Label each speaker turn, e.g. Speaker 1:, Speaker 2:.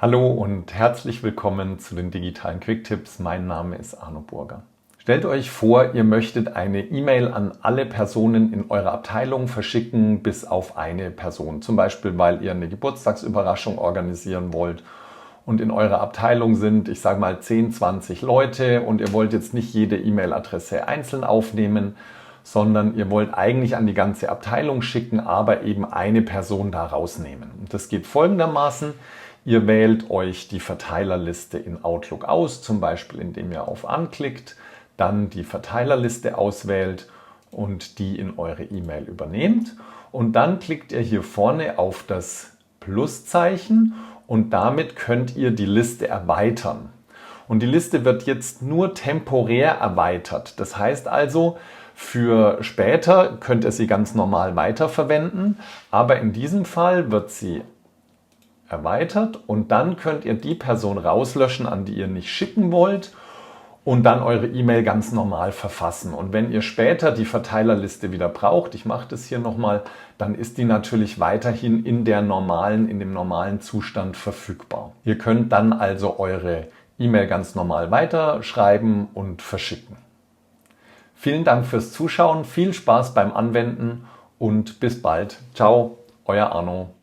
Speaker 1: Hallo und herzlich willkommen zu den digitalen Quick-Tipps. Mein Name ist Arno Burger. Stellt euch vor, ihr möchtet eine E-Mail an alle Personen in eurer Abteilung verschicken, bis auf eine Person. Zum Beispiel, weil ihr eine Geburtstagsüberraschung organisieren wollt und in eurer Abteilung sind, ich sage mal 10, 20 Leute und ihr wollt jetzt nicht jede E-Mail-Adresse einzeln aufnehmen, sondern ihr wollt eigentlich an die ganze Abteilung schicken, aber eben eine Person da rausnehmen. Und das geht folgendermaßen. Ihr wählt euch die Verteilerliste in Outlook aus, zum Beispiel indem ihr auf Anklickt, dann die Verteilerliste auswählt und die in eure E-Mail übernehmt. Und dann klickt ihr hier vorne auf das Pluszeichen und damit könnt ihr die Liste erweitern. Und die Liste wird jetzt nur temporär erweitert. Das heißt also, für später könnt ihr sie ganz normal weiterverwenden, aber in diesem Fall wird sie erweitert und dann könnt ihr die Person rauslöschen, an die ihr nicht schicken wollt und dann eure E-Mail ganz normal verfassen. Und wenn ihr später die Verteilerliste wieder braucht, ich mache das hier nochmal, dann ist die natürlich weiterhin in dem normalen Zustand verfügbar. Ihr könnt dann also eure E-Mail ganz normal weiterschreiben und verschicken. Vielen Dank fürs Zuschauen, viel Spaß beim Anwenden und bis bald. Ciao, euer Arno.